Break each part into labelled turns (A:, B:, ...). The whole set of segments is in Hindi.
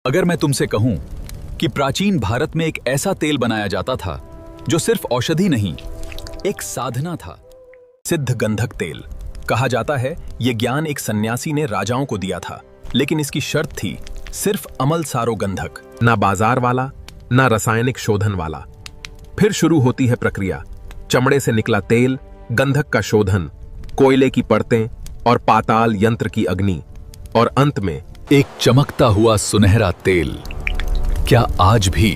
A: अगर मैं तुमसे कहूं कि प्राचीन भारत में एक ऐसा तेल बनाया जाता था जो सिर्फ औषधि नहीं, एक साधना था। सिद्ध गंधक तेल कहा जाता है यह ज्ञान एक सन्यासी ने राजाओं को दिया था, लेकिन इसकी शर्त थी सिर्फ अमल सारो गंधक,
B: ना बाजार वाला ना रासायनिक शोधन वाला। फिर शुरू होती है प्रक्रिया। चमड़े से निकला तेल, गंधक का शोधन, कोयले की परतें और पाताल यंत्र की अग्नि, और अंत में
A: एक चमकता हुआ सुनहरा तेल। क्या आज भी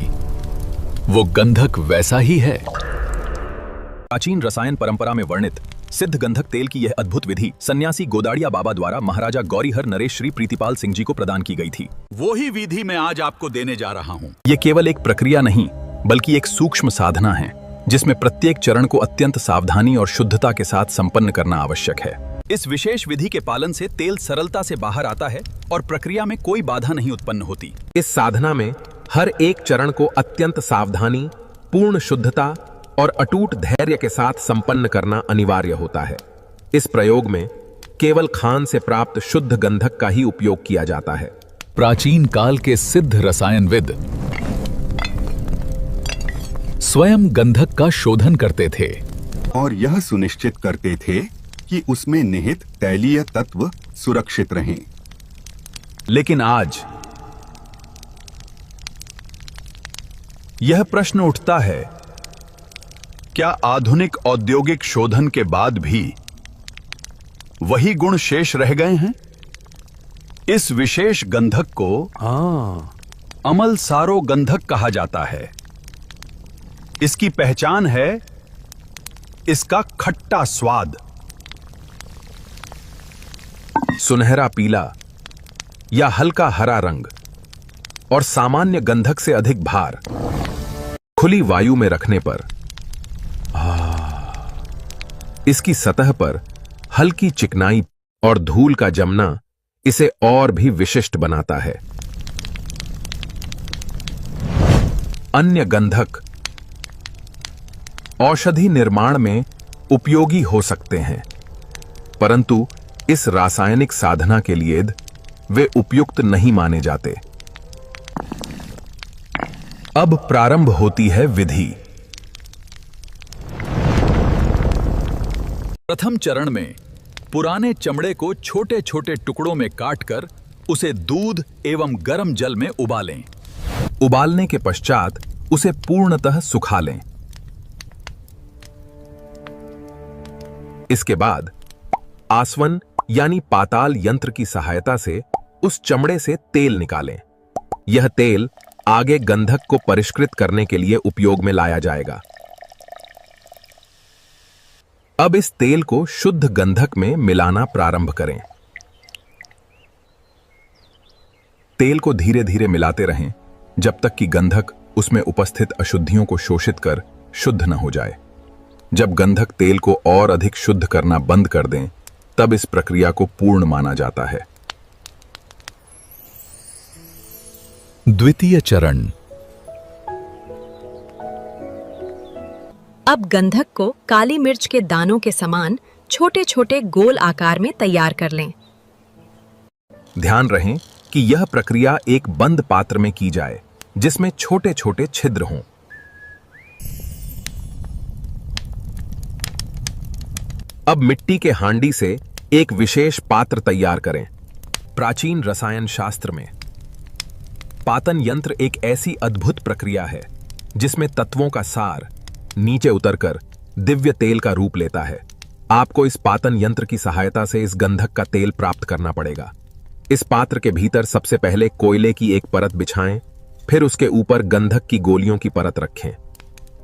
A: वो गंधक वैसा ही है? प्राचीन रसायन परंपरा में वर्णित सिद्ध गंधक तेल की यह अद्भुत विधि सन्यासी गोदाड़िया बाबा द्वारा महाराजा गौरीहर नरेश श्री प्रीतिपाल सिंह जी को प्रदान की गई थी। वो ही विधि मैं आज आपको देने जा रहा हूँ। ये केवल एक प्रक्रिया नहीं, बल्कि एक सूक्ष्म साधना है, जिसमें प्रत्येक चरण को अत्यंत सावधानी और शुद्धता के साथ संपन्न करना आवश्यक है। इस विशेष विधि के पालन से तेल सरलता से बाहर आता है और प्रक्रिया में कोई बाधा नहीं उत्पन्न होती।
B: इस साधना में हर एक चरण को अत्यंत सावधानी, पूर्ण शुद्धता और अटूट धैर्य के साथ संपन्न करना अनिवार्य होता है। इस प्रयोग में केवल खान से प्राप्त शुद्ध गंधक का ही उपयोग किया जाता है।
A: प्राचीन काल के सिद्ध रसायनविद स्वयं गंधक का शोधन करते थे
C: और यह सुनिश्चित करते थे कि उसमें निहित तैलीय तत्व सुरक्षित रहें।
A: लेकिन आज यह प्रश्न उठता है, क्या आधुनिक औद्योगिक शोधन के बाद भी वही गुण शेष रह गए हैं? इस विशेष गंधक को अमल सारो गंधक कहा जाता है। इसकी पहचान है इसका खट्टा स्वाद,
B: सुनहरा पीला या हल्का हरा रंग, और सामान्य गंधक से अधिक भार। खुली वायु में रखने पर इसकी सतह पर हल्की चिकनाई और धूल का जमना इसे और भी विशिष्ट बनाता है। अन्य गंधक औषधि निर्माण में उपयोगी हो सकते हैं, परंतु इस रासायनिक साधना के लिए वे उपयुक्त नहीं माने जाते। अब प्रारंभ होती है विधि।
A: प्रथम चरण में पुराने चमड़े को छोटे छोटे टुकड़ों में काटकर उसे दूध एवं गर्म जल में उबालें।
B: उबालने के पश्चात उसे पूर्णतः सुखा लें। इसके बाद आसवन यानी पाताल यंत्र की सहायता से उस चमड़े से तेल निकालें। यह तेल आगे गंधक को परिष्कृत करने के लिए उपयोग में लाया जाएगा। अब इस तेल को शुद्ध गंधक में मिलाना प्रारंभ करें। तेल को धीरे धीरे मिलाते रहें जब तक कि गंधक उसमें उपस्थित अशुद्धियों को शोषित कर शुद्ध न हो जाए। जब गंधक तेल को और अधिक शुद्ध करना बंद कर दें, तब इस प्रक्रिया को पूर्ण माना जाता है।
A: द्वितीय चरण।
D: अब गंधक को काली मिर्च के दानों के समान छोटे छोटे गोल आकार में तैयार कर लें।
B: ध्यान रहे कि यह प्रक्रिया एक बंद पात्र में की जाए, जिसमें छोटे छोटे छिद्र हों। अब मिट्टी के हांडी से एक विशेष पात्र तैयार करें। प्राचीन रसायन शास्त्र में पातन यंत्र एक ऐसी अद्भुत प्रक्रिया है जिसमें तत्वों का सार नीचे उतरकर दिव्य तेल का रूप लेता है। आपको इस पातन यंत्र की सहायता से इस गंधक का तेल प्राप्त करना पड़ेगा। इस पात्र के भीतर सबसे पहले कोयले की एक परत बिछाएं, फिर उसके ऊपर गंधक की गोलियों की परत रखें।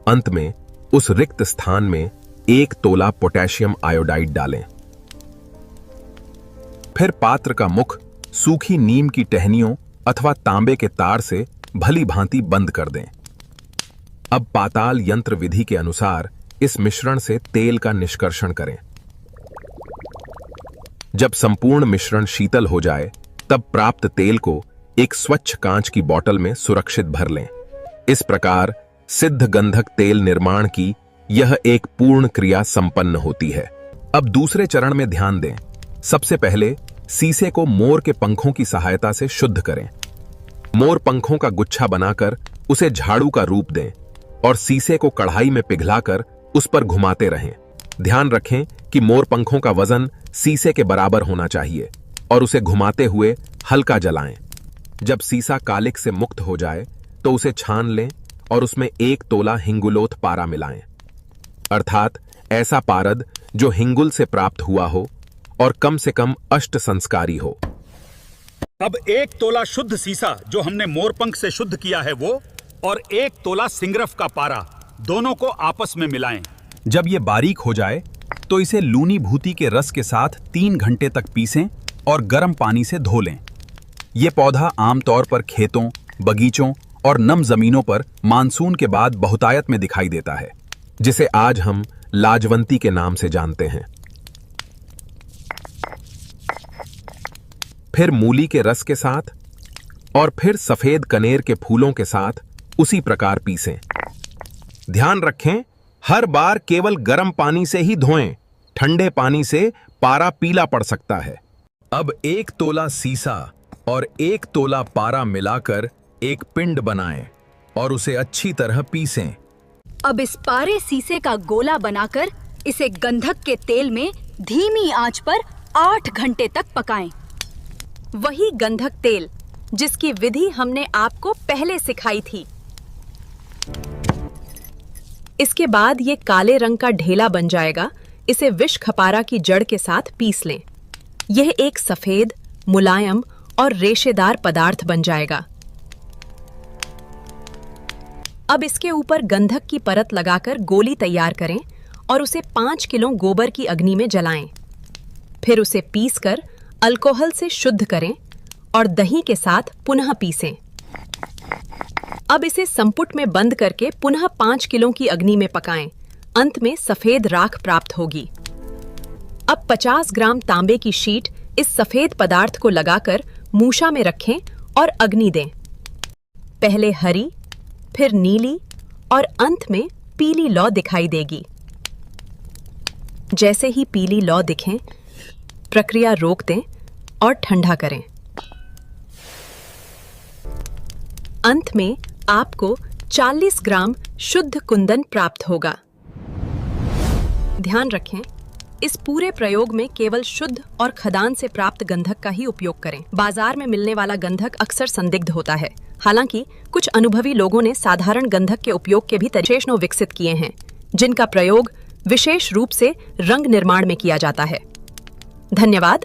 B: अंत में उस रिक्त स्थान में 1 तोला पोटेशियम आयोडाइड डालें। फिर पात्र का मुख सूखी नीम की टहनियों अथवा तांबे के तार से भली भांति बंद कर दें। अब पाताल यंत्र विधि के अनुसार इस मिश्रण से तेल का निष्कर्षण करें। जब संपूर्ण मिश्रण शीतल हो जाए, तब प्राप्त तेल को एक स्वच्छ कांच की बोतल में सुरक्षित भर लें। इस प्रकार सिद्ध गंधक तेल निर्माण की यह एक पूर्ण क्रिया संपन्न होती है। अब दूसरे चरण में ध्यान दें। सबसे पहले सीसे को मोर के पंखों की सहायता से शुद्ध करें। मोर पंखों का गुच्छा बनाकर उसे झाड़ू का रूप दें और सीसे को कढ़ाई में पिघलाकर उस पर घुमाते रहें। ध्यान रखें कि मोर पंखों का वजन सीसे के बराबर होना चाहिए और उसे घुमाते हुए हल्का जलाएं। जब सीसा कालिक से मुक्त हो जाए तो उसे छान लें और उसमें 1 तोला हिंगुलोथ पारा मिलाएं, अर्थात ऐसा पारद जो हिंगुल से प्राप्त हुआ हो और कम से कम अष्ट संस्कारी हो।
E: अब 1 तोला शुद्ध सीसा जो हमने मोरपंख से शुद्ध किया है वो, और 1 तोला सिंगरफ का पारा, दोनों को आपस में मिलाएं।
A: जब ये बारीक हो जाए तो इसे लूनी भूति के रस के साथ 3 घंटे तक पीसें और गर्म पानी से धो लें। ये पौधा आमतौर पर खेतों, बगीचों और नम जमीनों पर मानसून के बाद बहुतायत में दिखाई देता है, जिसे आज हम लाजवंती के नाम से जानते हैं। फिर मूली के रस के साथ और फिर सफेद कनेर के फूलों के साथ उसी प्रकार पीसें। ध्यान रखें, हर बार केवल गर्म पानी से ही धोएं, ठंडे पानी से पारा पीला पड़ सकता है। अब 1 तोला सीसा और 1 तोला पारा मिलाकर एक पिंड बनाएं और उसे अच्छी तरह पीसें।
F: अब इस पारे सीसे का गोला बनाकर इसे गंधक के तेल में धीमी आंच पर 8 घंटे तक पकाएं।
D: वही गंधक तेल जिसकी विधि हमने आपको पहले सिखाई थी। इसके बाद ये काले रंग का ढेला बन जाएगा। इसे विष खपारा की जड़ के साथ पीस लें। यह एक सफेद, मुलायम और रेशेदार पदार्थ बन जाएगा। अब इसके ऊपर गंधक की परत लगाकर गोली तैयार करें और उसे 5 किलो गोबर की अग्नि में जलाएं। फिर उसे पीसकर अल्कोहल से शुद्ध करें और दही के साथ पुनः पीसें। अब इसे संपुट में बंद करके पुनः 5 किलो की अग्नि में पकाएं। अंत में सफेद राख प्राप्त होगी। अब 50 ग्राम तांबे की शीट इस सफेद पदार्थ को लगाकर मूसा में रखें और अग्नि दें। पहले हरी, फिर नीली और अंत में पीली लौ दिखाई देगी। जैसे ही पीली लौ दिखें, प्रक्रिया रोक दें और ठंडा करें। अंत में आपको 40 ग्राम शुद्ध कुंदन प्राप्त होगा। ध्यान रखें, इस पूरे प्रयोग में केवल शुद्ध और खदान से प्राप्त गंधक का ही उपयोग करें। बाजार में मिलने वाला गंधक अक्सर संदिग्ध होता है। हालांकि कुछ अनुभवी लोगों ने साधारण गंधक के उपयोग के भी तरीके विकसित किए हैं, जिनका प्रयोग विशेष रूप से रंग निर्माण में किया जाता है। धन्यवाद।